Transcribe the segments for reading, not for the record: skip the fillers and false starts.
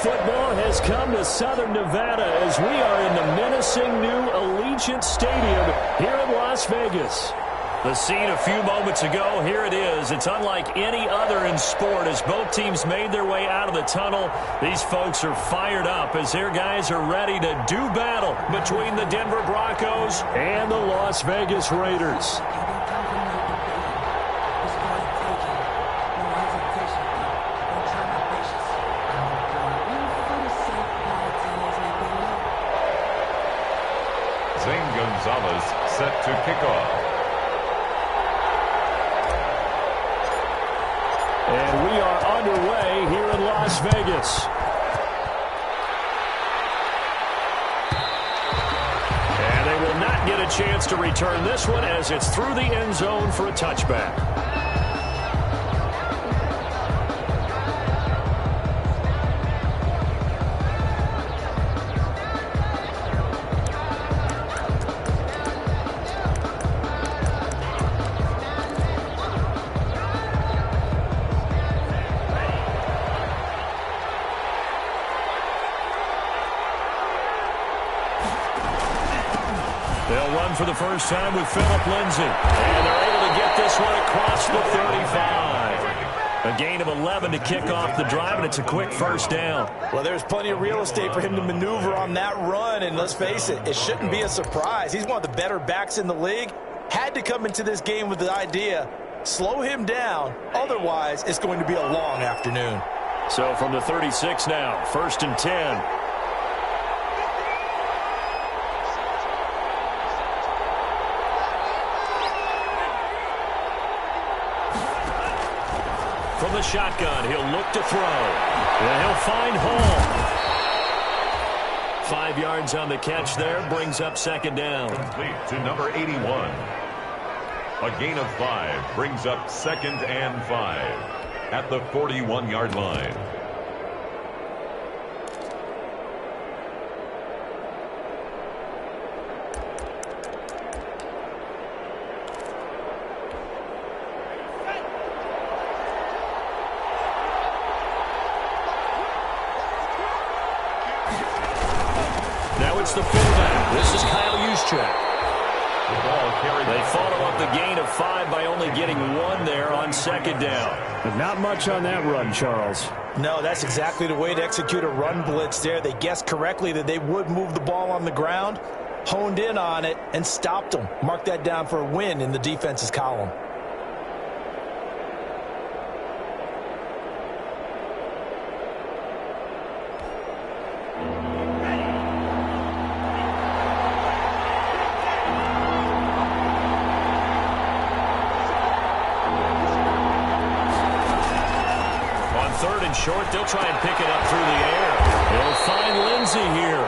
football has come to Southern Nevada as we are in the menacing new Allegiant Stadium here in Las Vegas. The scene a few moments ago, here it is. It's unlike any other in sport as both teams made their way out of the tunnel. These folks are fired up as their guys are ready to do battle between the Denver Broncos and the Las Vegas Raiders. Zane Gonzalez set to kick off. And we are underway here in Las Vegas. And they will not get a chance to return this one as it's through the end zone for a touchback. They'll run for the first time with Phillip Lindsay. And they're able to get this one across the 35. A gain of 11 to kick off the drive, and it's a quick first down. Well, there's plenty of real estate for him to maneuver on that run, and let's face it, it shouldn't be a surprise. He's one of the better backs in the league. Had to come into this game with the idea, slow him down, otherwise it's going to be a long afternoon. So from the 36 now, 1st and 10. From the shotgun, he'll look to throw. And he'll find Hall. 5 yards on the catch there, brings up second down. Complete to number 81. A gain of 5 brings up 2nd and 5 at the 41-yard line. It's the fullback. This is Kyle Juszczyk. They follow up the gain of 5 by only getting 1 there on second down. But not much on that run, Charles. No, that's exactly the way to execute a run blitz there. They guessed correctly that they would move the ball on the ground, honed in on it, and stopped them. Mark that down for a win in the defense's column. Short, they'll try and pick it up through the air. They'll find Lindsay here.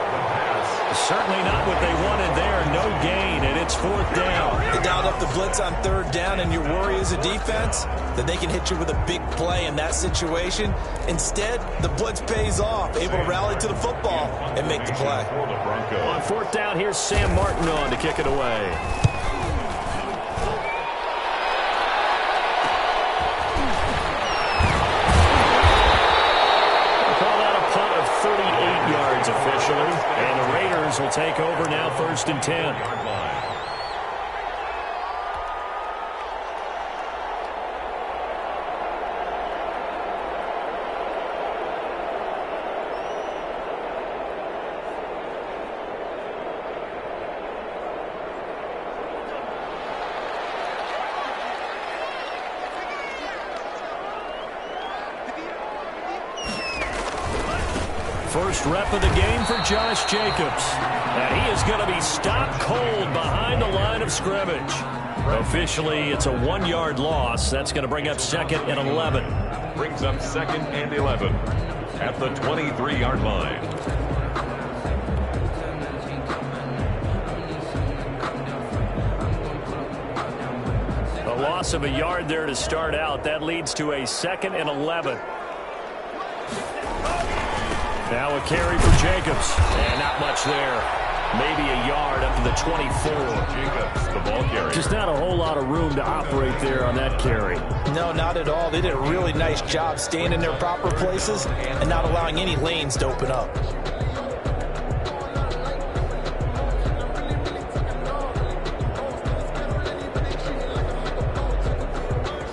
Certainly not what they wanted there. No gain, and it's 4th down. They dialed up the blitz on 3rd down, and your worry as a defense that they can hit you with a big play in that situation. Instead, the blitz pays off, able to rally to the football and make the play. On 4th down, here's Sam Martin on to kick it away. Officially, and the Raiders will take over now, 1st and 10. First rep of the game for Josh Jacobs. And he is going to be stopped cold behind the line of scrimmage. Officially, it's a 1-yard loss. That's going to bring up 2nd and 11. Brings up 2nd and 11 at the 23-yard line. A loss of a yard there to start out. That leads to a 2nd and 11. Now a carry for Jacobs. And not much there. maybe a yard up to the 24. Jacobs, the ball carrier. Just not a whole lot of room to operate there on that carry. No, not at all. They did a really nice job staying in their proper places and not allowing any lanes to open up.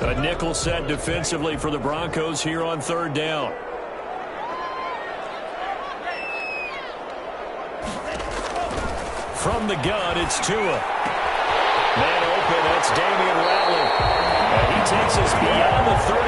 A nickel set defensively for the Broncos here on third down. From the gun, it's Tua. Man open, that's Damian Ratley. And he takes us beyond the 35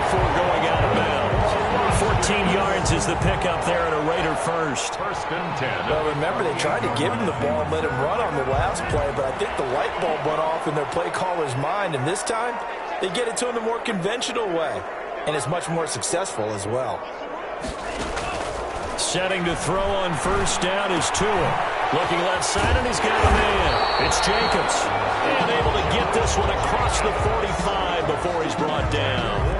before going out of bounds. 14 yards is the pickup there and a Raider first. First and 10. Well, remember, they tried to give him the ball and let him run on the last play, but I think the light bulb went off in their play caller's mind, and this time they get it to him the more conventional way, and it's much more successful as well. Setting to throw on first down is Tua. Looking left side, and he's got a man. It's Jacobs. And able to get this one across the 45 before he's brought down.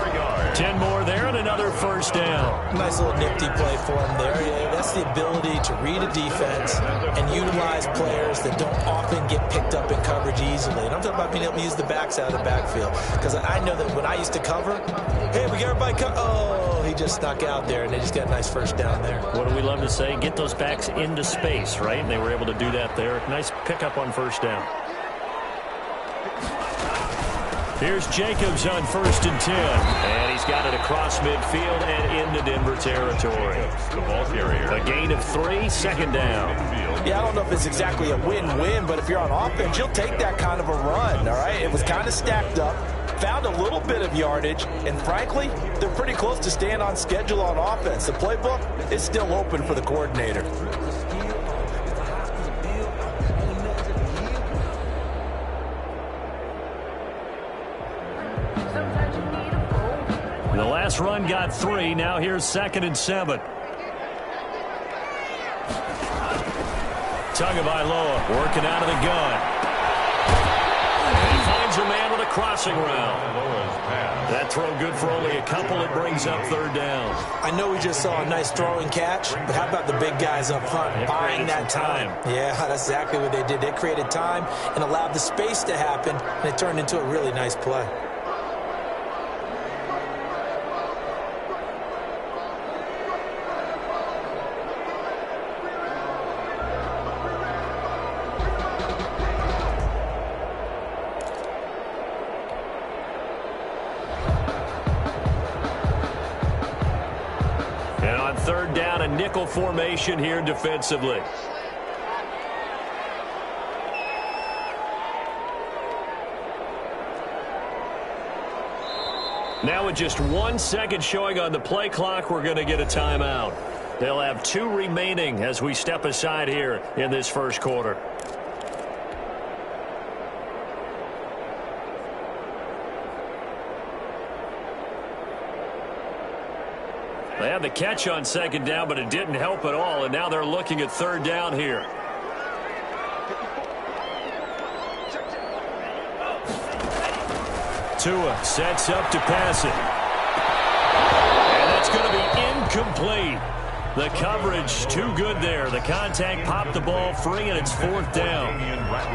10 more there and another first down. Nice little nifty play for him there. Yeah, that's the ability to read a defense and utilize players that don't often get picked up in coverage easily. And I'm talking about being able to use the backs out of the backfield. Because I know that when I used to cover, hey, we got everybody he just snuck out there, and they just got a nice first down there. What do we love to say? Get those backs into space, right? And they were able to do that there. Nice pickup on first down. Here's Jacobs on first and 10. And he's got it across midfield and into Denver territory. The ball carrier. A gain of 3, second down. Yeah, I don't know if it's exactly a win-win, but if you're on offense, you'll take that kind of a run, all right? It was kind of stacked up, found a little bit of yardage, and frankly, they're pretty close to staying on schedule on offense. The playbook is still open for the coordinator. The last run got 3. Now here's 2nd and 7. Tagovailoa working out of the gun. And he finds a man with a crossing route. That throw good for only a couple. It brings up third down. I know we just saw a nice throw and catch, but how about the big guys up front buying that time? Yeah, that's exactly what they did. They created time and allowed the space to happen, and it turned into a really nice play. Third down, a nickel formation here defensively. Now with just 1 second showing on the play clock, we're going to get a timeout. They'll have 2 remaining as we step aside here in this first quarter. They had the catch on second down, but it didn't help at all, and now they're looking at third down here. Tua sets up to pass it. And that's going to be incomplete. The coverage too good there. The contact popped the ball free, and it's 4th down.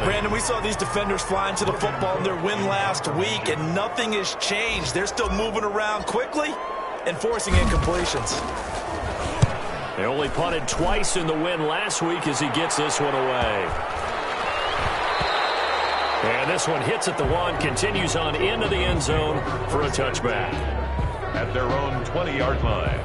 Brandon, we saw these defenders flying to the football in their win last week, and nothing has changed. They're still moving around quickly and forcing incompletions. They only punted twice in the win last week as he gets this one away. And this one hits at the 1, continues on into the end zone for a touchback. At their own 20-yard line.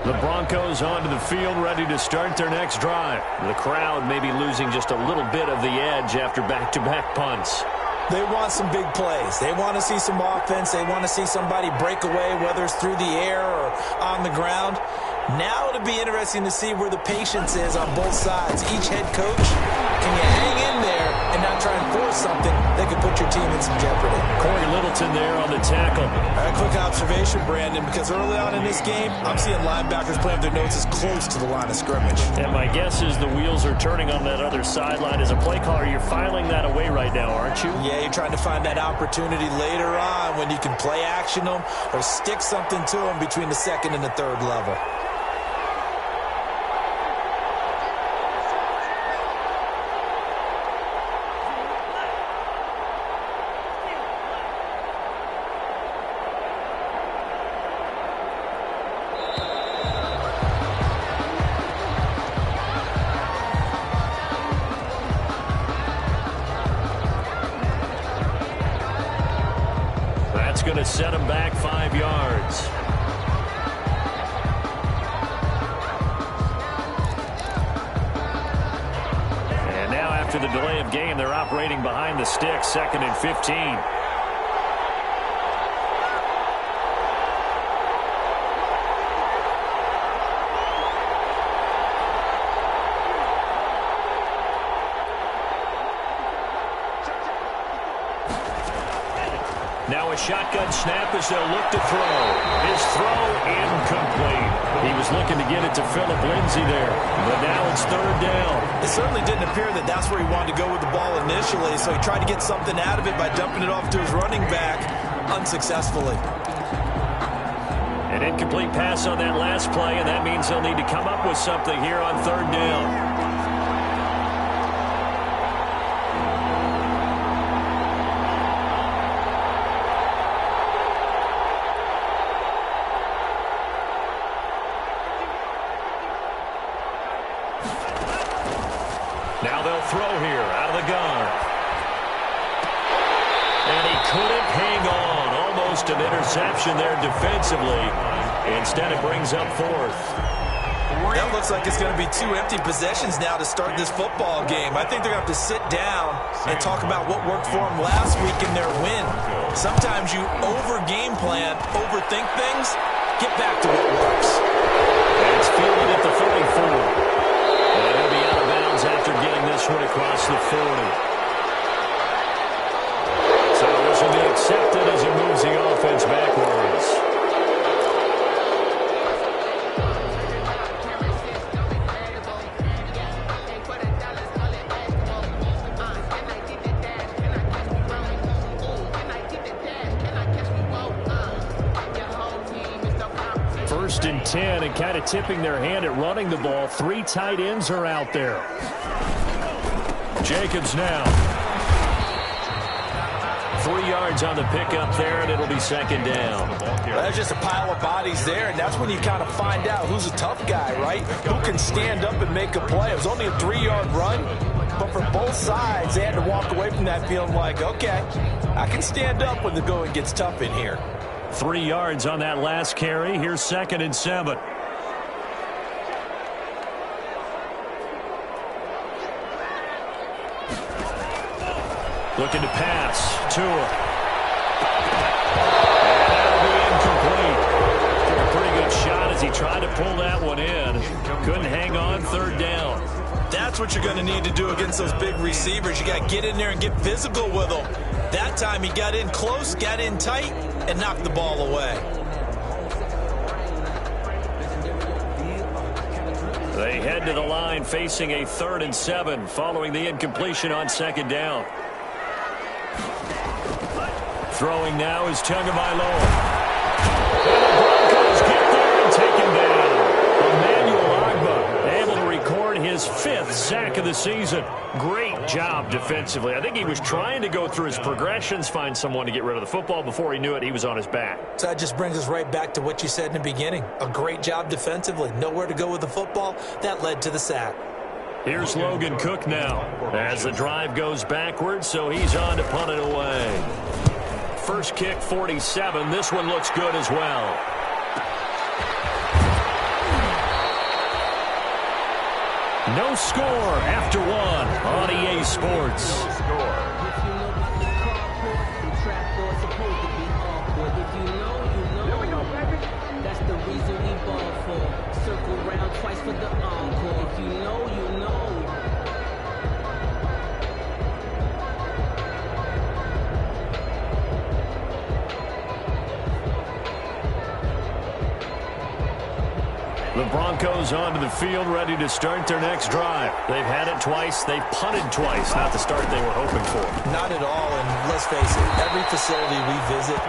The Broncos onto the field, ready to start their next drive. The crowd may be losing just a little bit of the edge after back-to-back punts. They want some big plays. They want to see some offense. They want to see somebody break away, whether it's through the air or on the ground. Now it'll be interesting to see where the patience is on both sides. Each head coach, can you hang in there and not try and force something that could put your team in some jeopardy? Corey Littleton there on the tackle. A quick observation, Brandon, because early on in this game, I'm seeing linebackers playing their notes as close to the line of scrimmage. And my guess is the wheels are turning on that other sideline. As a play caller, you're filing that away right now, aren't you? Yeah, you're trying to find that opportunity later on when you can play action them or stick something to them between the second and the third level. That's going to set him back 5 yards. And now after the delay of game, they're operating behind the sticks, 2nd and 15. Now a shotgun snap as they'll look to throw. His throw incomplete. He was looking to get it to Phillip Lindsay there, but now it's 3rd down. It certainly didn't appear that that's where he wanted to go with the ball initially, so he tried to get something out of it by dumping it off to his running back unsuccessfully. An incomplete pass on that last play, and that means they'll need to come up with something here on 3rd down. Now they'll throw here out of the gun. And he couldn't hang on. Almost an interception there defensively. Instead, it brings up 4th. That looks like it's going to be 2 empty possessions now to start this football game. I think they're going to have to sit down and talk about what worked for them last week in their win. Sometimes you over-game plan, overthink things, get back to what works. And it's fielded at the 44. And he'll be out of bounds after getting this one across the 40. So this will be accepted as he moves the offense backwards. First and 10, and kind of tipping their hand at running the ball. 3 tight ends are out there. Jacobs now. 3 yards on the pickup there, and it'll be 2nd down. Well, there's just a pile of bodies there, and that's when you kind of find out who's a tough guy, right? Who can stand up and make a play. It was only a 3-yard run, but for both sides, they had to walk away from that feeling like, okay, I can stand up when the going gets tough in here. 3 yards on that last carry. Here's 2nd and 7. Looking to pass. Tua. And that'll be incomplete. Took a pretty good shot as he tried to pull that one in. Couldn't hang on. 3rd down. That's what you're going to need to do against those big receivers. You got to get in there and get physical with them. That time he got in close, got in tight, and knocked the ball away. They head to the line facing a 3rd and 7 following the incompletion on 2nd down. Throwing now is Tagovailoa. And the Broncos get there and take him down. Emmanuel Ogbah able to record his 5th sack of the season. Great job defensively. I think he was trying to go through his progressions, find someone to get rid of the football. Before he knew it, he was on his back. So that just brings us right back to what you said in the beginning. A great job defensively. Nowhere to go with the football. That led to the sack. Here's Logan Cook now as the drive goes backwards, so he's on to punt it away. First kick, 47. This one looks good as well. No score after 1 on EA Sports. That's the reason we ball for. Circle round twice for the encore. If you know, you know. The Broncos onto the field, ready to start their next drive. They've had it twice. They've punted twice. Not the start they were hoping for. Not at all, and let's face it, every facility we visit,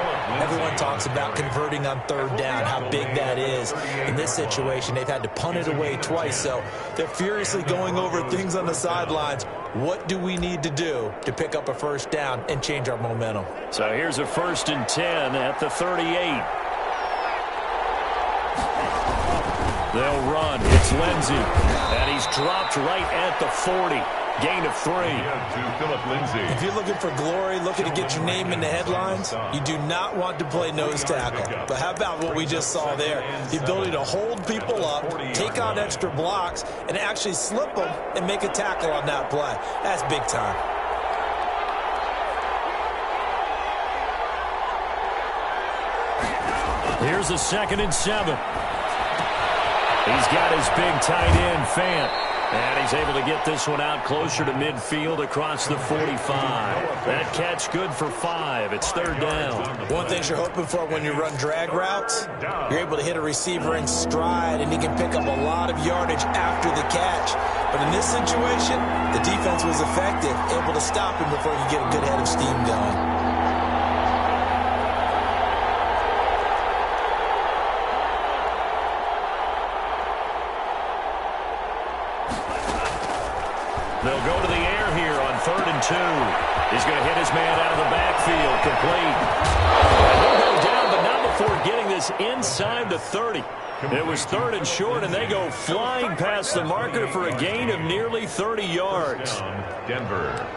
everyone talks about converting on third down, how big that is. In this situation, they've had to punt it away twice, so they're furiously going over things on the sidelines. What do we need to do to pick up a first down and change our momentum? So here's a 1st and 10 at the 38. They'll run. It's Lindsey. And he's dropped right at the 40. Gain of 3. If you're looking for glory, looking to get your name in the headlines, you do not want to play nose tackle. But how about what we just saw there? The ability to hold people up, take on extra blocks, and actually slip them and make a tackle on that play. That's big time. Here's a 2nd and 7. He's got his big tight end, Fant. And he's able to get this one out closer to midfield across the 45. That catch good for 5. It's 3rd down. One thing you're hoping for when you run drag routes, you're able to hit a receiver in stride, and he can pick up a lot of yardage after the catch. But in this situation, the defense was effective, able to stop him before he could get a good head of steam going. They'll go to the air here on 3rd and 2. He's going to hit his man out of the backfield, complete. He'll go down, but not before getting this inside the 30. It was 3rd and short, and they go flying past the marker for a gain of nearly 30 yards. Denver.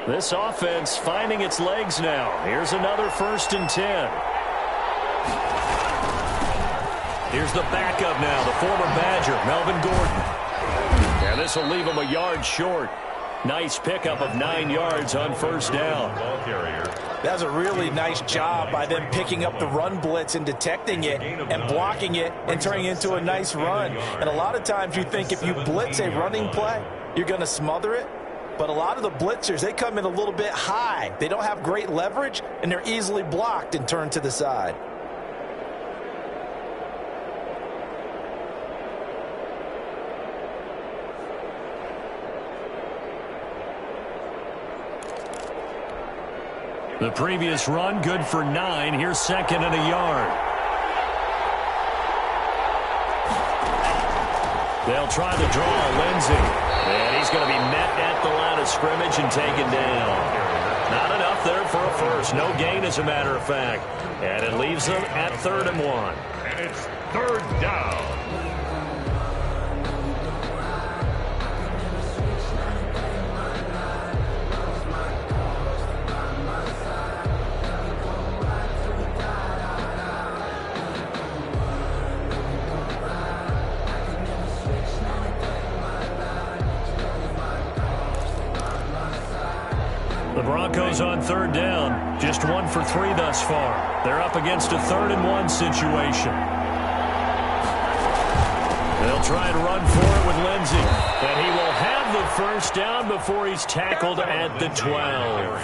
This offense finding its legs now. Here's another 1st and 10. Here's the backup now, the former Badger, Melvin Gordon. And this will leave him a yard short. Nice pickup of 9 yards on 1st down. That was a really nice job by them picking up the run blitz and detecting it and blocking it and turning it into a nice run. And a lot of times you think if you blitz a running play, you're going to smother it. But a lot of the blitzers, they come in a little bit high. They don't have great leverage, and they're easily blocked and turned to the side. The previous run, good for 9. Here's 2nd and a yard. They'll try to draw Lindsey. And he's going to be met at the line of scrimmage and taken down. Not enough there for a first. No gain, as a matter of fact. And it leaves them at 3rd and 1. And it's 3rd down. The Broncos on 3rd down. Just 1 for 3 thus far. They're up against a 3rd and 1 situation. They'll try and run for it with Lindsey. And he will have the 1st down before he's tackled at the 12.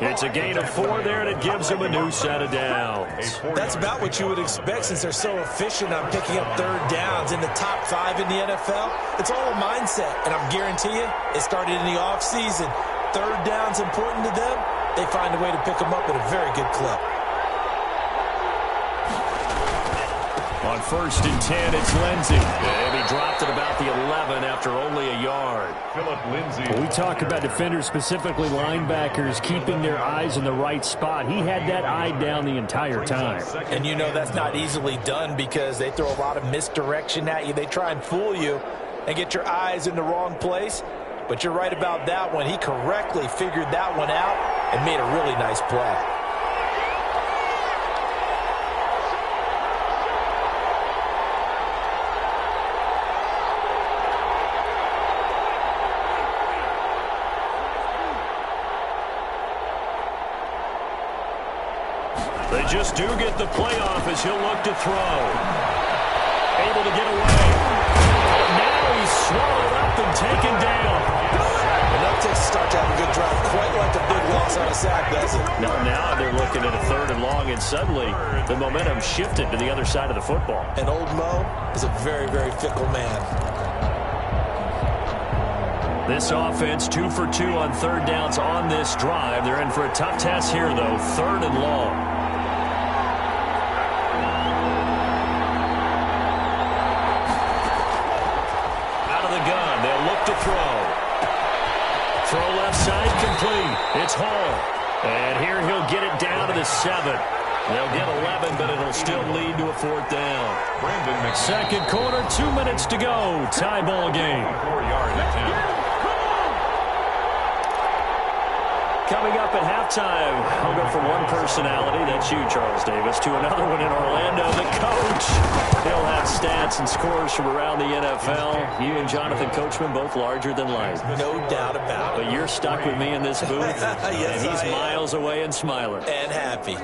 It's a gain of 4 there, and it gives him a new set of downs. That's about what you would expect since they're so efficient on picking up 3rd downs in the top 5 in the NFL. It's all a mindset, and I guarantee you it started in the offseason. 3rd down's important to them. They find a way to pick them up at a very good clip. On 1st and 10, it's Lindsey. And he dropped at about the 11 after only a yard. Philip Lindsey. When we talk about defenders, specifically linebackers, keeping their eyes in the right spot. He had that eye down the entire time. And you know that's not easily done because they throw a lot of misdirection at you. They try and fool you and get your eyes in the wrong place. But you're right about that one. He correctly figured that one out and made a really nice play. They just do get the playoff as he'll look to throw. Able to get away. Now he's swallowed up and taken down. Enough to start to have a good drive, quite like a big loss on a sack, does it? Now they're looking at a 3rd and long, and suddenly the momentum shifted to the other side of the football. And old Mo is a very, very fickle man. This offense 2 for 2 on 3rd downs on this drive. They're in for a tough test here, though. 3rd and long. Out of the gun. They'll look to throw. Throw left side complete. It's Hall. And here he'll get it down to the 7. They'll get 11, but it'll still lead to a 4th down. 2nd quarter, 2 minutes to go. Tie ball game. 4-yard attempt. Coming up at halftime, I'll go from one personality, that's you, Charles Davis, to another one in Orlando, the coach. He'll have stats and scores from around the NFL. You and Jonathan Coachman, both larger than life. No doubt about it. But you're stuck with me in this booth, yes, and he's miles away and smiling. And happy.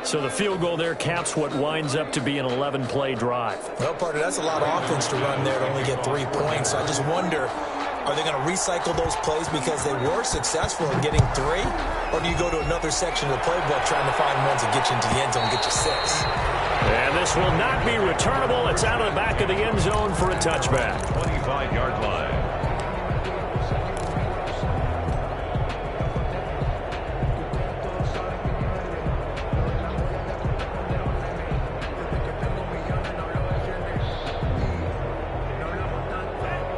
So the field goal there caps what winds up to be an 11-play drive. Well, partner, that's a lot of offense to run there to only get 3 points. I just wonder, are they going to recycle those plays because they were successful in getting 3? Or do you go to another section of the playbook trying to find ones that get you into the end zone and get you 6? And this will not be returnable. It's out of the back of the end zone for a touchback. 25-yard line.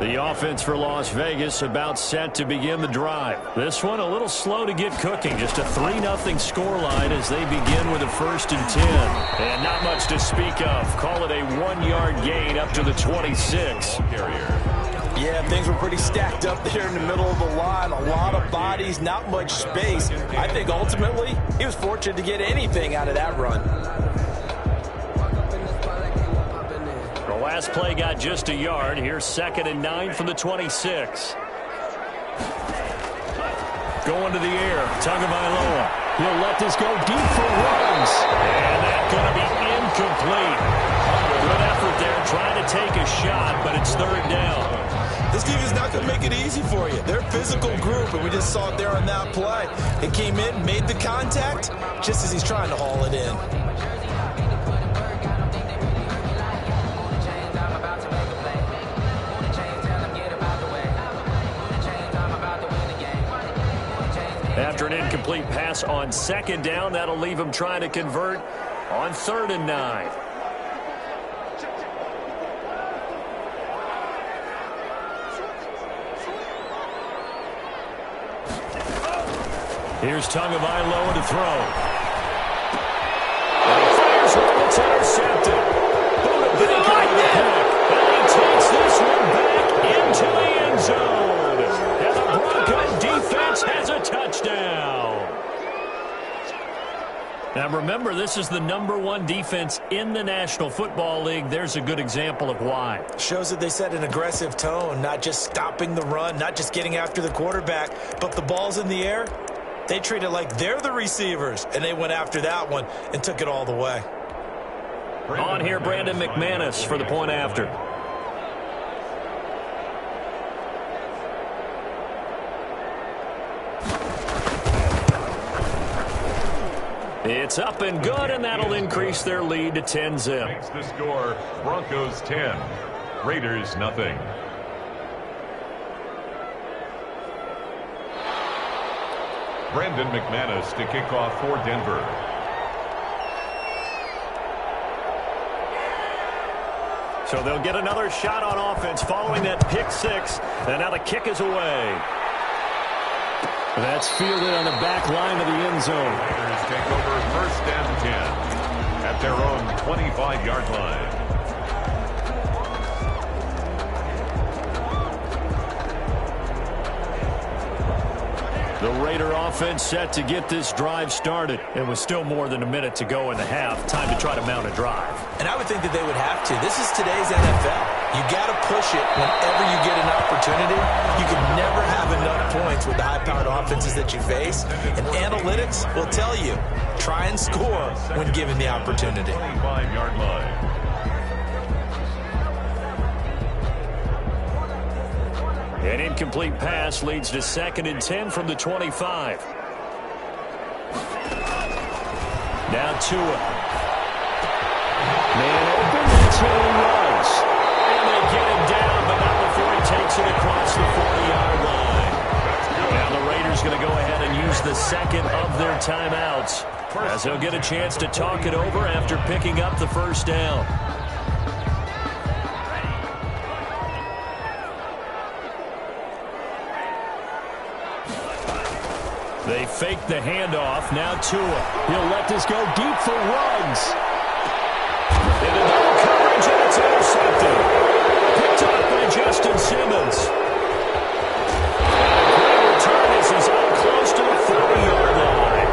The offense for Las Vegas about set to begin the drive. This one a little slow to get cooking. Just a 3-0 scoreline as they begin with a 1st and 10. And not much to speak of. Call it a 1-yard gain up to the 26. Yeah, things were pretty stacked up there in the middle of the line. A lot of bodies, not much space. I think ultimately he was fortunate to get anything out of that run. The last play got just a yard. Here's 2nd and 9 from the 26. Going to the air. Tagovailoa. He'll let this go deep for runs. And that's going to be incomplete. Good effort there trying to take a shot, but it's 3rd down. This team is not going to make it easy for you. They're a physical group, and we just saw it there on that play. It came in, made the contact, just as he's trying to haul it in. After an incomplete pass on 2nd down, that'll leave him trying to convert on 3rd and 9. Here's Tagovailoa to throw. And he fires one that's intercepted. Buda Baker with the pick. And he takes this one back into the end zone. And the Bronco defense has a touchdown. Now remember, this is the #1 defense in the National Football League. There's a good example of why. Shows that they set an aggressive tone, not just stopping the run, not just getting after the quarterback, but the ball's in the air. They treat it like they're the receivers, and they went after that one and took it all the way. On here, Brandon McManus for the point after. It's up and good, and that'll increase their lead to 10-zip. Makes the score Broncos 10, Raiders nothing. Brandon McManus to kick off for Denver. So they'll get another shot on offense following that pick 6. And now the kick is away. That's fielded on the back line of the end zone. Raiders take over 1st and 10 at their own 25-yard line. The Raider offense set to get this drive started. It was still more than a minute to go in the half. Time to try to mount a drive. And I would think that they would have to. This is today's NFL. You got to push it whenever you get an opportunity. You can never have enough points with the high-powered offense defenses that you face. And analytics will tell you, try and score when given the opportunity. 25-yard line. An incomplete pass leads to 2nd and 10 from the 25. Now Tua. Man open, that's where he was. And they get him down, but not before he takes it across the 40-yard line. Now the Raiders going to go ahead and use the second of their timeouts, as they'll get a chance to talk it over after picking up the first down. They fake the handoff. Now Tua. He'll let this go deep for Ruggs. Into double coverage, and it's intercepted. Picked up by Justin Simmons. And a great return as he's out close to the 40-yard line.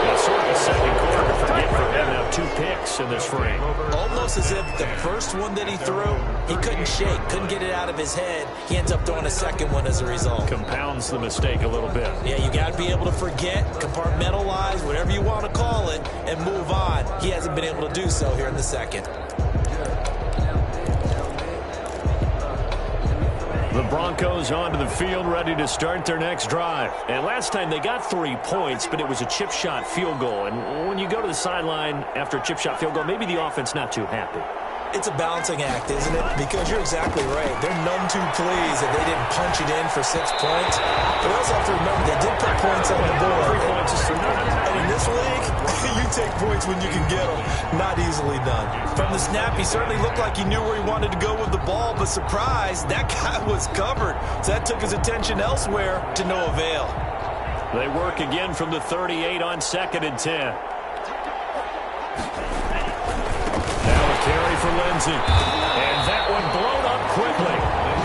Well, sort of a second quarter to forget for him. Now 2 picks in this frame. Almost as if the first one that he threw, he couldn't shake, couldn't get it out of his head. He ends up throwing a second one as a result. Compounds the mistake a little bit. Yeah, you got to be able to forget, compartmentalize, whatever you want to call it, and move on. He hasn't been able to do so here in the second. The Broncos onto the field, ready to start their next drive. And last time they got 3 points, but it was a chip shot field goal. And when you go to the sideline after a chip shot field goal, maybe the offense not too happy. It's a balancing act, isn't it? Because you're exactly right. They're none too pleased that they didn't punch it in for 6 points. But we also have to remember they did put points on the board. 3 points is 3 points. And in this league, you take points when you can get them. Not easily done. From the snap, he certainly looked like he knew where he wanted to go with the ball, but surprise, that guy was covered. So that took his attention elsewhere to no avail. They work again from the 38 on 2nd and 10. Carry for Lindsey. And that one blown up quickly,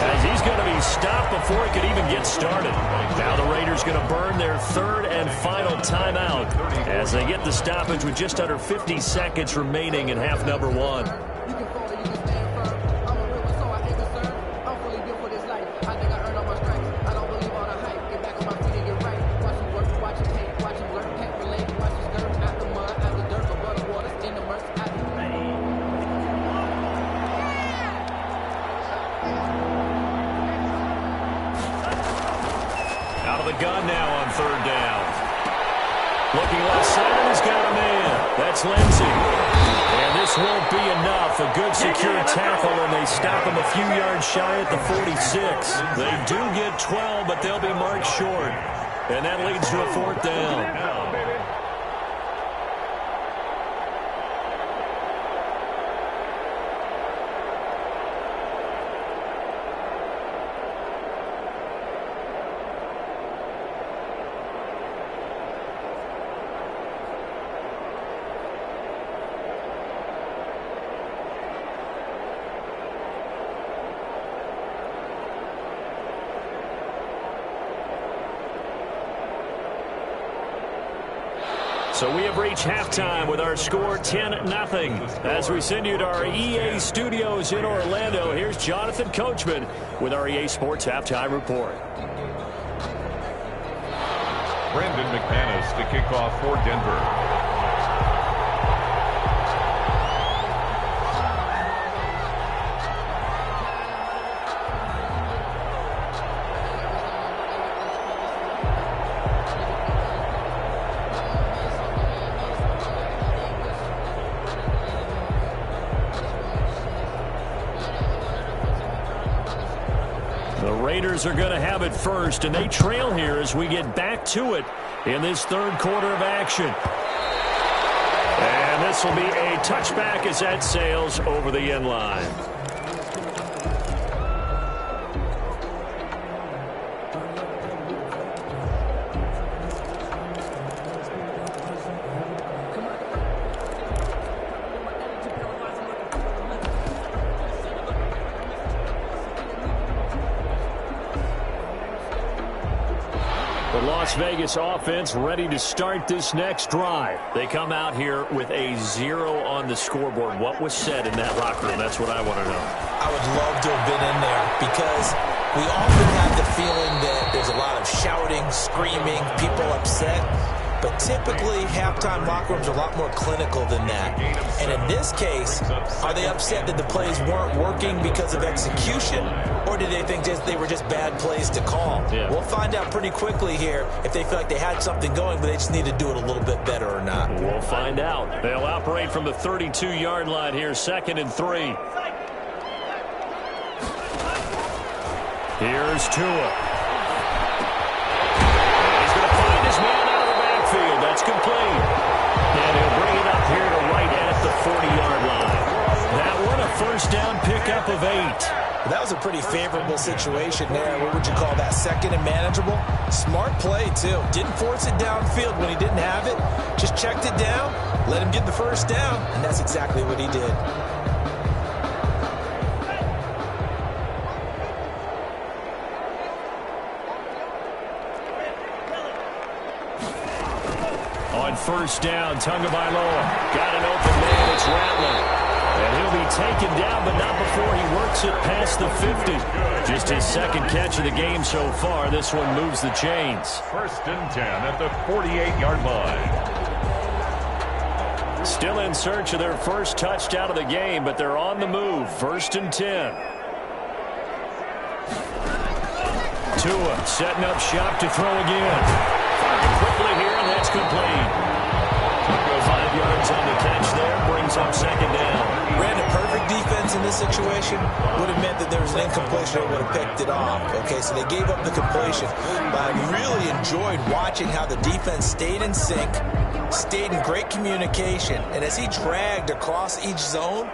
as he's going to be stopped before he could even get started. Now the Raiders going to burn their 3rd and final timeout as they get the stoppage with just under 50 seconds remaining in half number 1. Gun now on 3rd down. Looking left side, he's got a man. That's Lindsey. And this won't be enough. A good secure tackle, and they stop him a few yards shy at the 46. They do get 12, but they'll be marked short. And that leads to a 4th down. So we have reached halftime with our score 10-0. As we send you to our EA studios in Orlando, here's Jonathan Coachman with our EA Sports Halftime Report. Brandon McManus to kick off for Denver. Raiders are going to have it first, and they trail here as we get back to it in this 3rd quarter of action. And this will be a touchback as that sails over the end line. Las Vegas offense ready to start this next drive. They come out here with a 0 on the scoreboard. What was said in that locker room? That's what I want to know. I would love to have been in there because we often have the feeling that there's a lot of shouting, screaming, people upset. But typically, halftime locker rooms are a lot more clinical than that. And in this case, are they upset that the plays weren't working because of execution, or did they think they were just bad plays to call? Yeah. We'll find out pretty quickly here if they feel like they had something going, but they just need to do it a little bit better or not. We'll find out. They'll operate from the 32-yard line here, 2nd and 3. Here's Tua. He's going to find his man out of the backfield. That's complete. And he'll bring it up here to right at the 40-yard line. That one a first down pickup of 8. That was a pretty favorable situation there. What would you call that? 2nd and manageable? Smart play, too. Didn't force it downfield when he didn't have it. Just checked it down, let him get the first down, and that's exactly what he did. On first down, Tagovailoa got an open man. It's Rattler. And he'll be taken down, but not before he works it past the 50. Just his 2nd catch of the game so far. This one moves the chains. 1st and 10 at the 48-yard line. Still in search of their first touchdown of the game, but they're on the move. 1st and 10. Tua setting up shop to throw again. Firing quickly here, and that's complete. 5 yards on the catch there, brings up 2nd down. Brandon, perfect defense in this situation would have meant that there was an incompletion that would have picked it off. Okay, so they gave up the completion. But I really enjoyed watching how the defense stayed in sync, stayed in great communication, and as he dragged across each zone,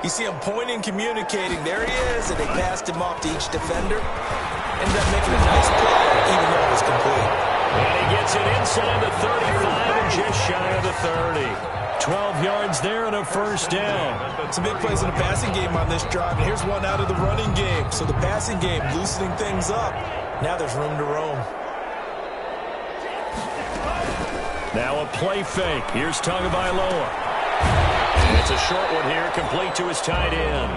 you see him pointing, communicating. There he is, and they passed him off to each defender. Ended up making a nice play, even though it was complete. And he gets it inside the 35 and just shy of the 30. 12 yards there and a first down. Some big plays in the passing game on this drive, and here's one out of the running game. So the passing game loosening things up. Now there's room to roam. Now a play fake. Here's Tagovailoa. It's a short one here, complete to his tight end.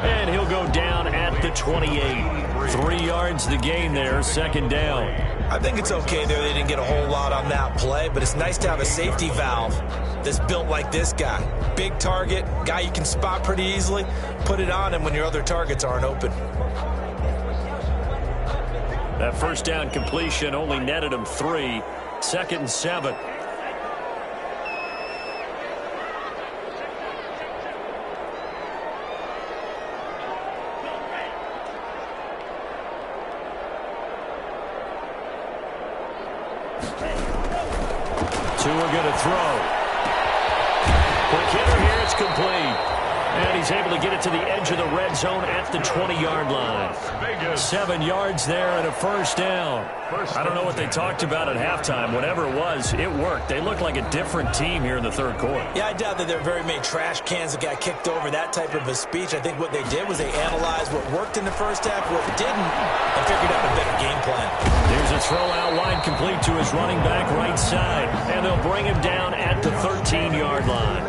And he'll go down at the 28. 3 yards the gain there, 2nd down. I think it's okay there. They didn't get a whole lot on that play, but it's nice to have a safety valve that's built like this guy. Big target, guy you can spot pretty easily. Put it on him when your other targets aren't open. That first down completion only netted him 3. 2nd and 7. Tua going to throw. Quick hitter here, it's complete. And he's able to get it to the edge of the red zone at the 20-yard line. 7 yards there and a first down. I don't know what they talked about at halftime. Whatever it was, it worked. They look like a different team here in the 3rd quarter. Yeah, I doubt that there are very many trash cans that got kicked over, that type of a speech. I think what they did was they analyzed what worked in the first half, what didn't, and figured out a better game plan. Here's a throw out wide complete to his running back right side. And they'll bring him down at the 13-yard line.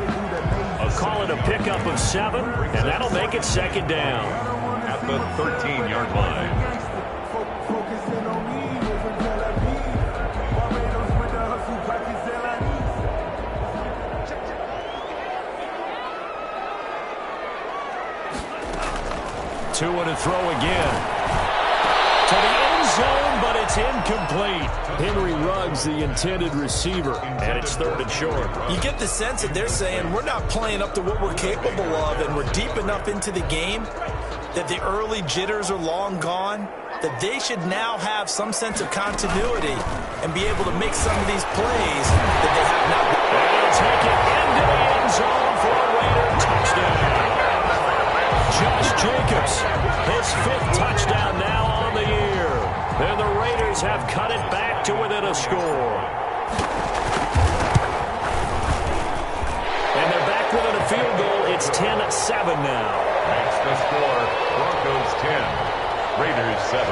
Call it a pickup of 7, and that'll make it 2nd down. At the 13-yard line. Tua to throw again. To the end zone, but it's incomplete. Henry Ruggs, the intended receiver, and it's 3rd and short. You get the sense that they're saying we're not playing up to what we're capable of, and we're deep enough into the game that the early jitters are long gone, that they should now have some sense of continuity and be able to make some of these plays that they have not. And he'll take it into the end zone for a Raider touchdown. Josh Jacobs, his 5th touchdown now on the year. And the Raiders have cut it back to within a score. And they're back within a field goal. It's 10-7 now. That's the score. Broncos 10, Raiders 7.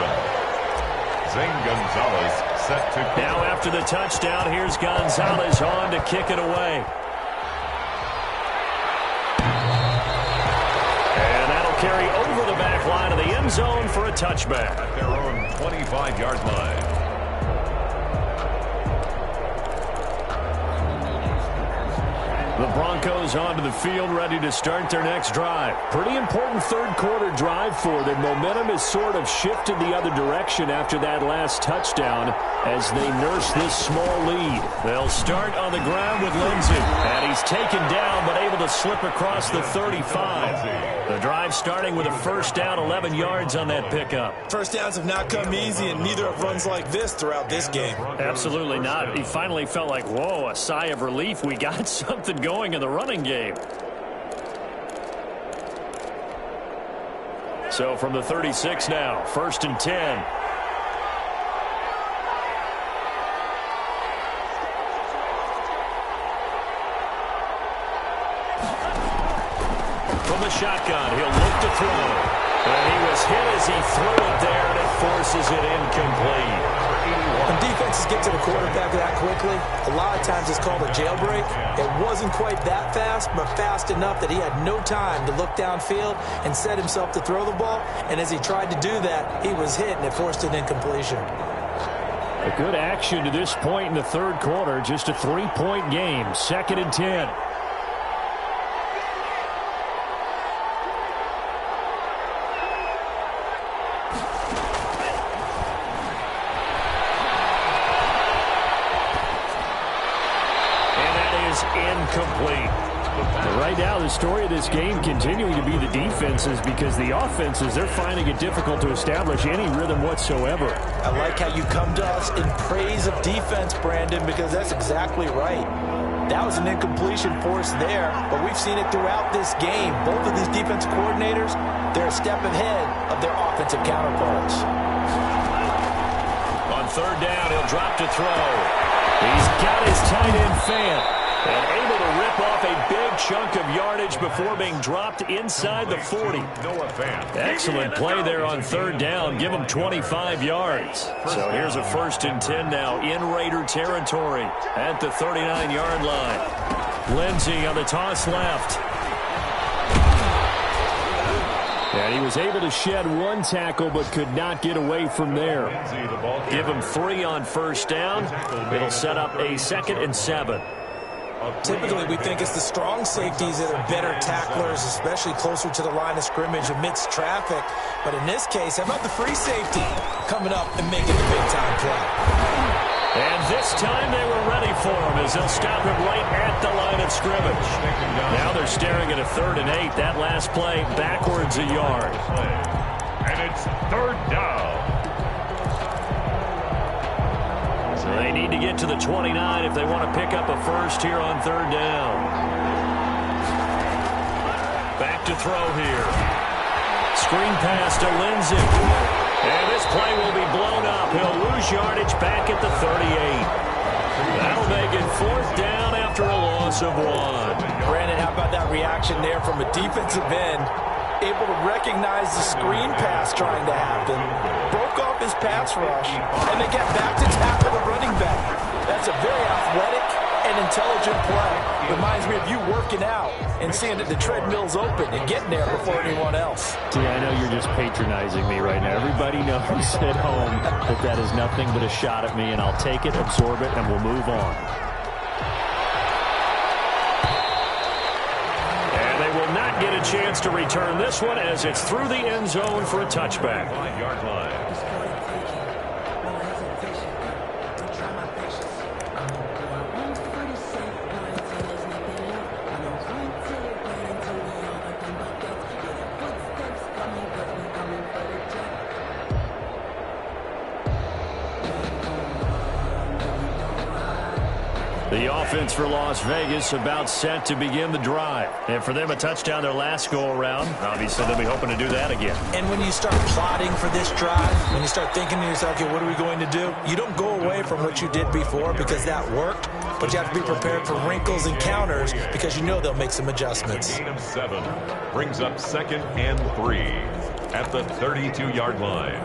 Zane Gonzalez set to... Now after the touchdown, here's Gonzalez on to kick it away. And that'll carry over the back line of the end zone for a touchback. At their own 25-yard line. The Broncos onto the field, ready to start their next drive. Pretty important third quarter drive for them. Momentum has sort of shifted the other direction after that last touchdown as they nurse this small lead. They'll start on the ground with Lindsey. And he's taken down but able to slip across the 35. The drive starting with a first down, 11 yards on that pickup. First downs have not come easy, and neither have runs like this throughout this game. Absolutely not. He finally felt like, whoa, a sigh of relief. We got something going in the running game. So from the 36 now, 1st and 10. From the shotgun, he'll look to throw. And he was hit as he threw it there, and it forces it incomplete. When defenses get to the quarterback that quickly, a lot of times it's called a jailbreak. It wasn't quite that fast, but fast enough that he had no time to look downfield and set himself to throw the ball. And as he tried to do that, he was hit, and it forced an incompletion. A good action to this point in the third quarter. Just a 3-point game. 2nd and 10. Incomplete. Right now, the story of this game continuing to be the defenses, because the offenses, they're finding it difficult to establish any rhythm whatsoever. I like how you come to us in praise of defense, Brandon, because that's exactly right. That was an incompletion force there, but we've seen it throughout this game. Both of these defensive coordinators, they're a step ahead of their offensive counterparts. On 3rd down, he'll drop to throw. He's got his tight end fan. And able to rip off a big chunk of yardage before being dropped inside the 40. Excellent play there on 3rd down. Give him 25 yards. So here's a 1st and 10 now in Raider territory at the 39-yard line. Lindsey on the toss left. And he was able to shed one tackle but could not get away from there. Give him 3 on 1st down. It'll set up a 2nd and 7. Typically, we think it's the strong safeties that are better tacklers, especially closer to the line of scrimmage amidst traffic. But in this case, how about the free safety coming up and making a big-time play? And this time they were ready for him as they'll stop him right at the line of scrimmage. Now they're staring at a 3rd and 8. That last play backwards a yard. And it's 3rd down. So they need to get to the 29 if they want to pick up a first here on 3rd down. Back to throw here. Screen pass to Lindsey. And this play will be blown up. He'll lose yardage back at the 38. That'll make it 4th down after a loss of 1. Brandon, how about that reaction there from a defensive end? Able to recognize the screen pass trying to happen, broke off his pass rush, and they get back to tackle the running back. That's a very athletic and intelligent play. Reminds me of you working out and seeing that the treadmill's open and getting there before anyone else. See, I know you're just patronizing me right now. Everybody knows at home that that is nothing but a shot at me, and I'll take it, absorb it, and we'll move on. Not get a chance to return this one as it's through the end zone for a touchback. 5-yard line. The offense for Las Vegas about set to begin the drive. And for them, a touchdown their last go-around. Obviously, they'll be hoping to do that again. And when you start plotting for this drive, when you start thinking to yourself, okay, what are we going to do? You don't go away from what you did before because that worked, but you have to be prepared for wrinkles and counters because you know they'll make some adjustments. Gain of 7 brings up 2nd and 3 at the 32-yard line.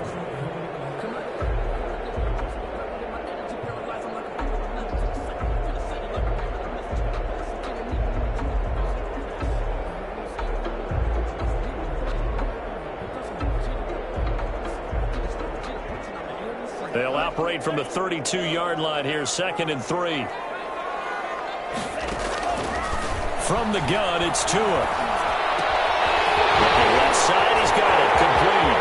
They'll operate from the 32-yard line here, 2nd and 3. from the gun, it's Tua. Looking left side, he's got it. Complete.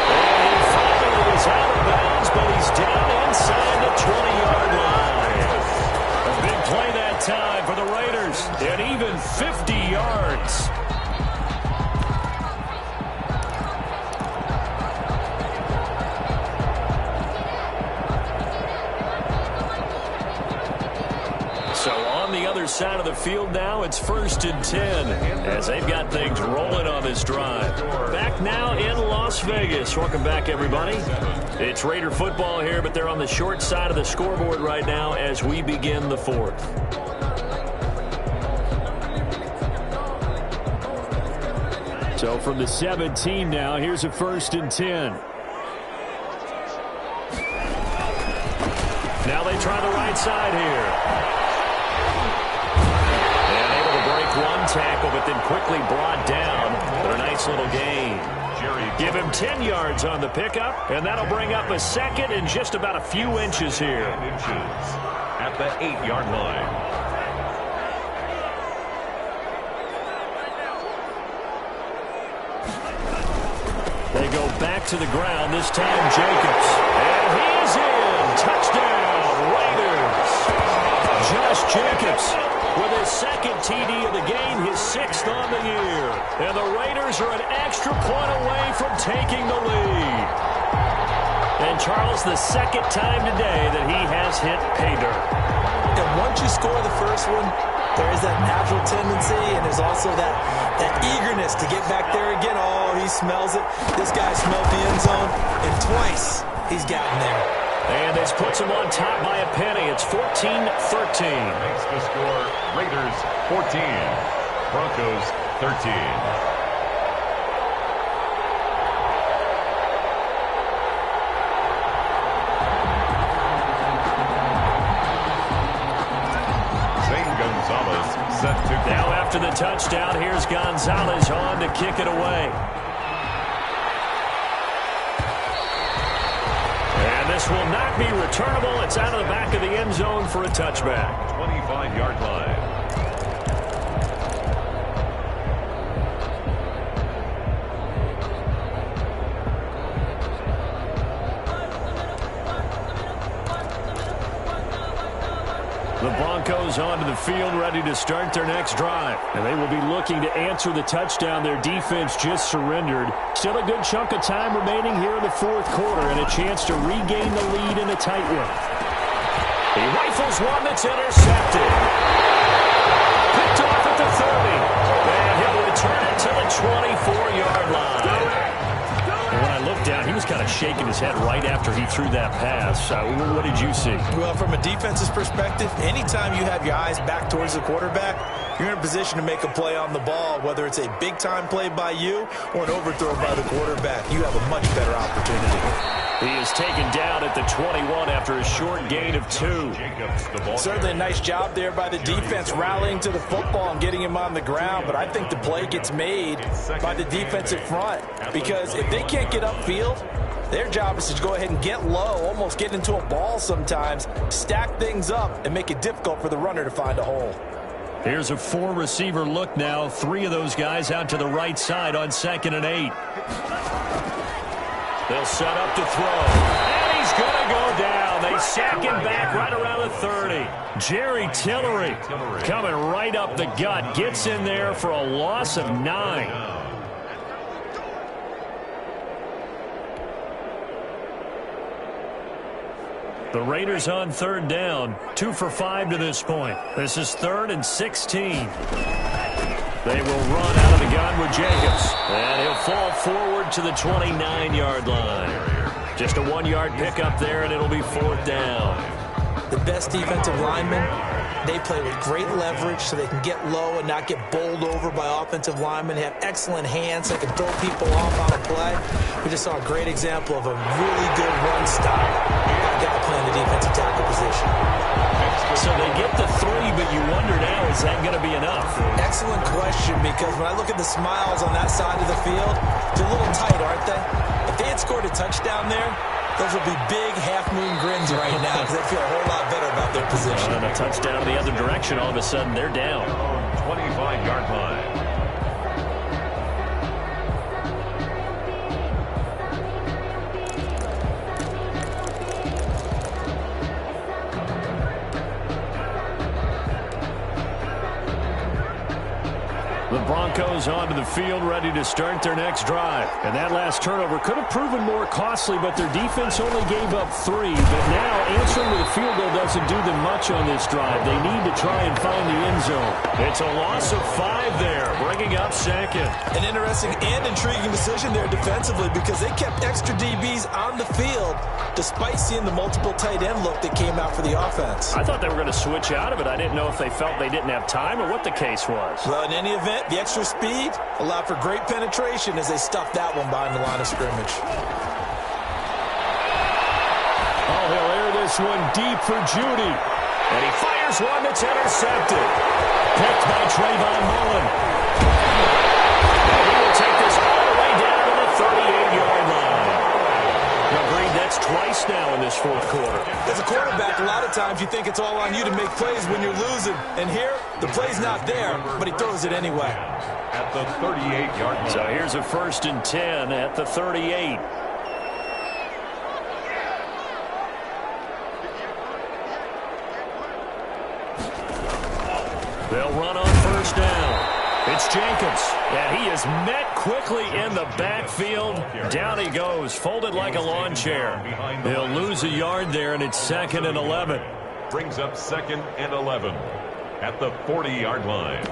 And he finally is out of bounds, but he's down inside the 20-yard line. A big play that time for the Raiders. And even 50 yards. So on the other side of the field now, it's 1st and 10 as they've got things rolling on this drive. Back now in Las Vegas. Welcome back, everybody. It's Raider football here, but they're on the short side of the scoreboard right now as we begin the 4th. So from the 17 now, here's a 1st and 10. Now they try the right side here. One tackle, but then quickly brought down. But a nice little gain. Give him 10 yards on the pickup, and that'll bring up a 2nd and just about a few inches here. At the 8-yard line. They go back to the ground, this time Jacobs. And he's in. Touchdown, Raiders. Josh Jacobs with his 2nd TD of the game, his 6th on the year. And the Raiders are an extra point away from taking the lead. And Charles, the 2nd time today that he has hit pay dirt. And once you score the first one, there is that natural tendency, and there's also that eagerness to get back there again. Oh, he smells it. This guy smelled the end zone, and twice he's gotten there. And this puts him on top by a penny. It's 14-13. Makes the score Raiders 14, Broncos 13. Gonzalez set to go. Now after the touchdown, here's Gonzalez on to kick it away. And this will not be returnable. It's out of the back of the end zone for a touchback. 25-yard line. The Broncos onto the field, ready to start their next drive. And they will be looking to answer the touchdown their defense just surrendered. Still a good chunk of time remaining here in the 4th quarter and a chance to regain the lead in a tight one. He rifles one that's intercepted. Picked off at the 30. And he'll return it to the 24-yard line. And when I looked down, he was kind of shaking his head right after he threw that pass. What did you see? Well, from a defense's perspective, anytime you have your eyes back towards the quarterback, you're in a position to make a play on the ball, whether it's a big-time play by you or an overthrow by the quarterback. You have a much better opportunity. He is taken down at the 21 after a short gain of 2. Certainly a nice job there by the defense rallying to the football and getting him on the ground, but I think the play gets made by the defensive front because if they can't get upfield, their job is to go ahead and get low, almost get into a ball sometimes, stack things up, and make it difficult for the runner to find a hole. Here's a 4-receiver look now. 3 of those guys out to the right side on 2nd and 8. They'll set up to throw. And he's going to go down. They sack him back right around the 30. Jerry Tillery coming right up the gut. Gets in there for a loss of 9. The Raiders on 3rd down. 2 for 5 to this point. This is 3rd and 16. They will run out of the gun with Jacobs. And he'll fall forward to the 29-yard line. Just a 1-yard pickup there, and it'll be 4th down. The best defensive linemen, they play with great leverage so they can get low and not get bowled over by offensive linemen. They have excellent hands. They can throw people off on a play. We just saw a great example of a really good run stop by a guy playing the defensive tackle position. So they get the 3, but you wonder now, is that going to be enough? Excellent question, because when I look at the smiles on that side of the field, they're a little tight, aren't they? If they had scored a touchdown there, Those will be big half-moon grins right now because they feel a whole lot better about their position. And a touchdown the other direction, all of a sudden they're down. 25-yard line. The Broncos onto the field, ready to start their next drive. And that last turnover could have proven more costly, but their defense only gave up 3. But now answering with a field goal doesn't do them much on this drive. They need to try and find the end zone. It's a loss of 5 there, bringing up second. An interesting and intriguing decision there defensively because they kept extra DBs on the field despite seeing the multiple tight end look that came out for the offense. I thought they were going to switch out of it. I didn't know if they felt they didn't have time or what the case was. Well, in any event, the extra speed allowed for great penetration as they stuffed that one behind the line of scrimmage. Oh, he'll air this one deep for Judy. And he fires one that's intercepted. Picked by Trayvon Mullen. And he will take this all the way down to the 38-yard line. Now, Green, that's twice now in this fourth quarter. As a quarterback, a lot of times you think it's all on you to make plays when you're losing. And here, the play's not there, but he throws it anyway. At the 38-yard line. So here's a 1st and 10 at the 38. They'll run on 1st down. It's Jenkins, and he is met quickly in the backfield. Down he goes, folded like a lawn chair. They'll lose a yard there, and it's 2nd and 11. Brings up 2nd and 11 at the 40-yard line.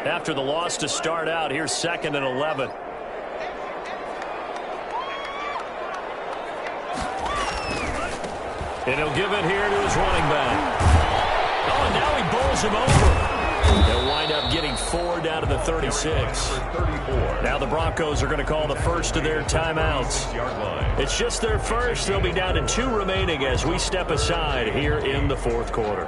After the loss to start out, here's 2nd and 11. And he'll give it here to his running back. Oh, and now he bowls him over. They'll wind up getting 4 down to the 36. Now the Broncos are going to call the first of their timeouts. It's just their first. They'll be down to 2 remaining as we step aside here in the fourth quarter.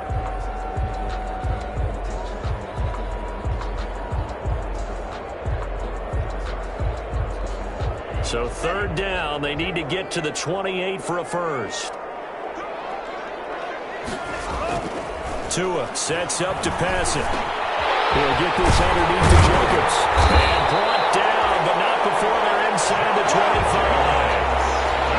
So 3rd down, they need to get to the 28 for a first. Tua sets up to pass it. He'll get this underneath to Jacobs. And brought down, but not before they're inside the 25.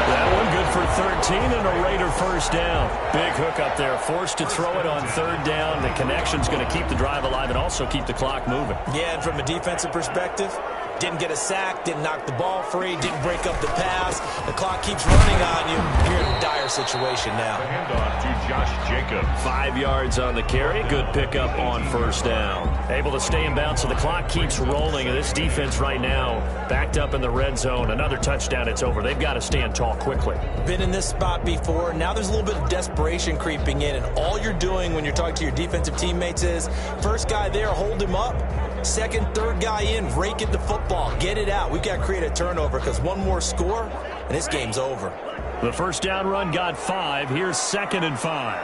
That one good for 13 and a Raider 1st down. Big hook up there, forced to throw it on 3rd down. The connection's going to keep the drive alive and also keep the clock moving. Yeah, and from a defensive perspective, didn't get a sack, didn't knock the ball free, didn't break up the pass. The clock keeps running on you. You're in a dire situation now. The handoff to Josh Jacobs. 5 yards on the carry. Good pickup on 1st down. Able to stay in bounds, so the clock keeps rolling. And this defense right now backed up in the red zone. Another touchdown, it's over. They've got to stand tall quickly. Been in this spot before. Now there's a little bit of desperation creeping in. And all you're doing when you're talking to your defensive teammates is, first guy there, hold him up. 2nd, 3rd guy in, rake at the football. Get it out. We've got to create a turnover because one more score, and this game's over. The 1st down run got 5. Here's 2nd and 5.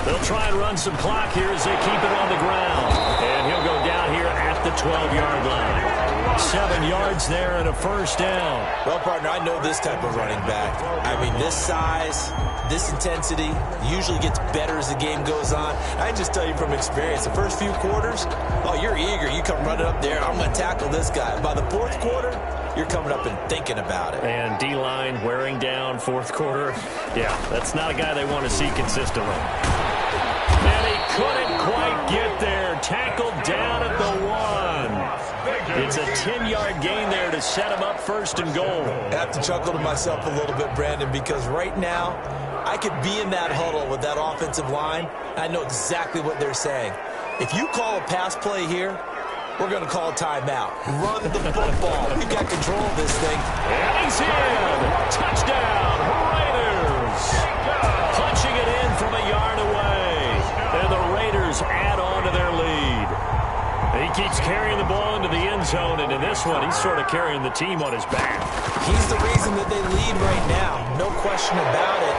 They'll try and run some clock here as they keep it on the ground. And he'll go down here at the 12-yard line. 7 yards there and a 1st down. Well, partner, I know this type of running back. I mean, this size, this intensity usually gets better as the game goes on. I just tell you from experience, the first few quarters, oh, you're eager. You come running up there, I'm going to tackle this guy. By the 4th quarter, you're coming up and thinking about it. And D-line wearing down 4th quarter. Yeah, that's not a guy they want to see consistently. And he couldn't quite get there. Tackled down at the 1. It's a 10-yard gain there to set him up 1st and goal. I have to chuckle to myself a little bit, Brandon, because right now I could be in that huddle with that offensive line. I know exactly what they're saying. If you call a pass play here, we're going to call a timeout. Run the football. We've got control of this thing. And he's in. Touchdown, Raiders. Punching it in from a yard away. And the Raiders add on to their lead. He keeps carrying the ball into the end zone, and in this one, he's sort of carrying the team on his back. He's the reason that they lead right now. No question about it.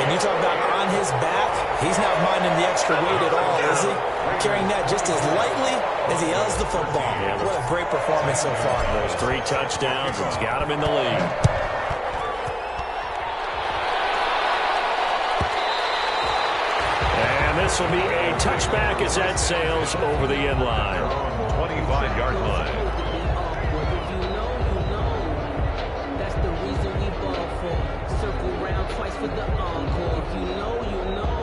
And you talk about on his back, he's not minding the extra weight at all, is he? Carrying that just as lightly as he does the football. Yeah, what a great performance so far. Those 3 touchdowns, it's got him in the lead. And this will be a touchback as that sails over the end line. 25-yard line. That's the reason we ball for. Circle round twice for the encore. If you know, you know.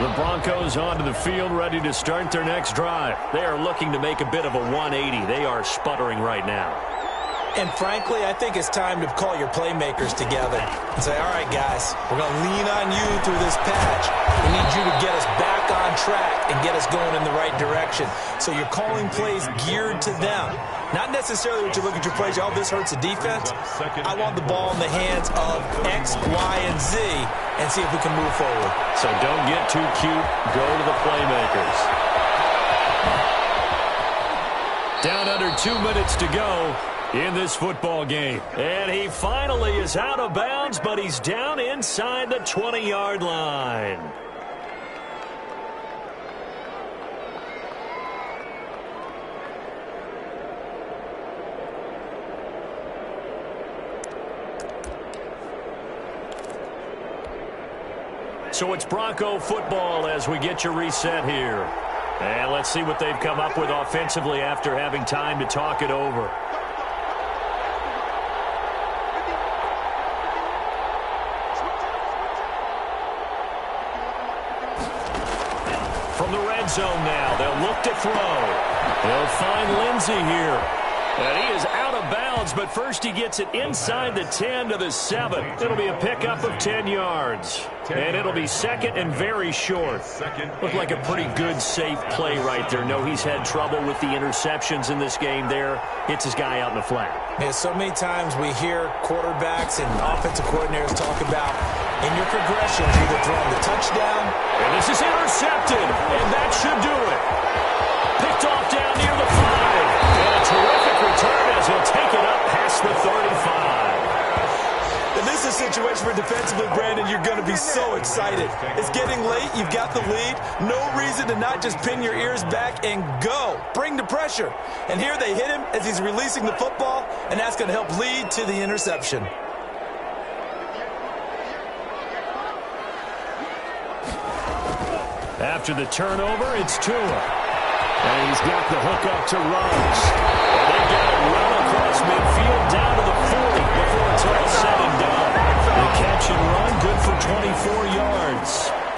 The Broncos onto the field, ready to start their next drive. They are looking to make a bit of a 180. They are sputtering right now. And frankly, I think it's time to call your playmakers together and say, all right, guys, we're going to lean on you through this patch. We need you to get us back on track and get us going in the right direction. So you're calling plays geared to them. Not necessarily what you look at your plays, oh, this hurts the defense. I want the ball in the hands of X, Y, and Z and see if we can move forward. So don't get too cute. Go to the playmakers. Down under 2 minutes to go in this football game. And he finally is out of bounds, but he's down inside the 20-yard line. So it's Bronco football as we get you reset here. And let's see what they've come up with offensively after having time to talk it over. From the red zone now, they'll look to throw. They'll find Lindsey here. And he is out of bounds, but first he gets it inside the 10 to the 7. It'll be a pickup of 10 yards. And it'll be second and very short. Looked like a pretty good, safe play right there. No, he's had trouble with the interceptions in this game there. Hits his guy out in the flat. Yeah, so many times we hear quarterbacks and offensive coordinators talk about in your progressions, either throwing the touchdown. And this is intercepted, and that should do it. Picked off down near the 5. And a terrific return as he'll take it up past the 35. And this is a situation where defensively, Brandon, you're going to be so excited. It's getting late. You've got the lead. No reason to not just pin your ears back and go. Bring the pressure. And here they hit him as he's releasing the football, and that's going to help lead to the interception. After the turnover, it's Tua. And he's got the hook up to Ruggs. And they got it run across midfield down to the 40 before it's all said and done. The catch and run, good for 24 yards.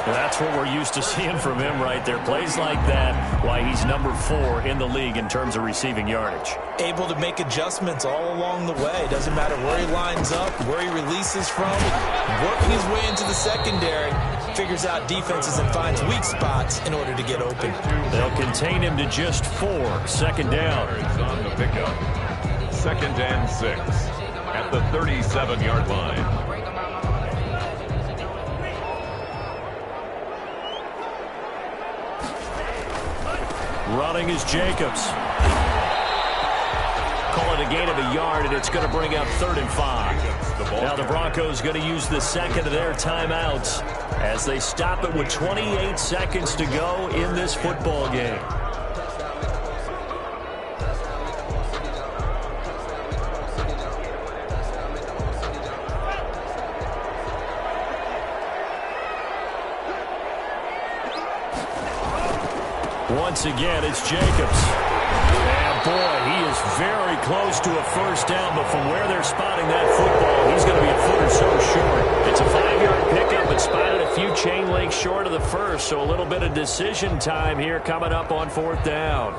And that's what we're used to seeing from him right there. Plays like that, why he's number 4 in the league in terms of receiving yardage. Able to make adjustments all along the way. Doesn't matter where he lines up, where he releases from. Working his way into the secondary. Figures out defenses and finds weak spots in order to get open. They'll contain him to just 4. Second down. On the pickup. 2nd and 6 at the 37-yard line. Running is Jacobs. Call it a gain of a yard, and it's going to bring up 3rd and 5. Now the Broncos going to use the second of their timeouts as they stop it with 28 seconds to go in this football game. Once again, it's Jacobs. And boy, he is very close to a first down, but from where they're spotting that football, he's going to be a foot or so short. It's a 5-yard pickup, but spotted a few chain links short of the first, so a little bit of decision time here coming up on 4th down.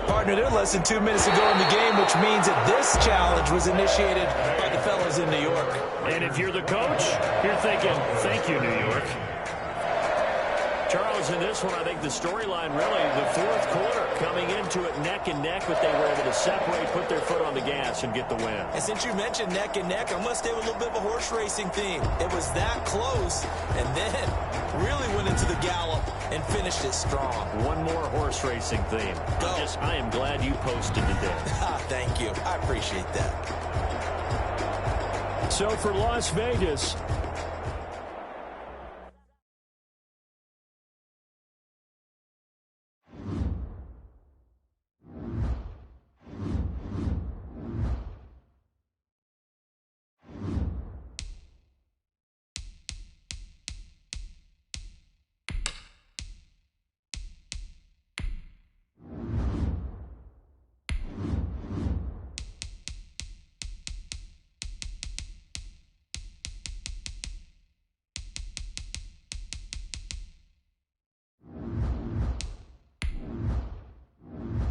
Partner, they're less than 2 minutes to go in the game, which means that this challenge was initiated by the fellas in New York. And if you're the coach, you're thinking, thank you, New York. Charles, in this one, I think the storyline really, the fourth quarter, coming into it neck and neck, but they were able to separate, put their foot on the gas, and get the win. And since you mentioned neck and neck, I'm going to stay with a little bit of a horse racing theme. It was that close, and then really went into the gallop and finished it strong. One more horse racing theme. I am glad you posted today. Thank you. I appreciate that. So for Las Vegas,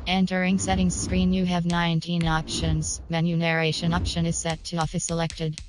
Entering settings screen, you have 19 options. Menu narration option is set to off is selected.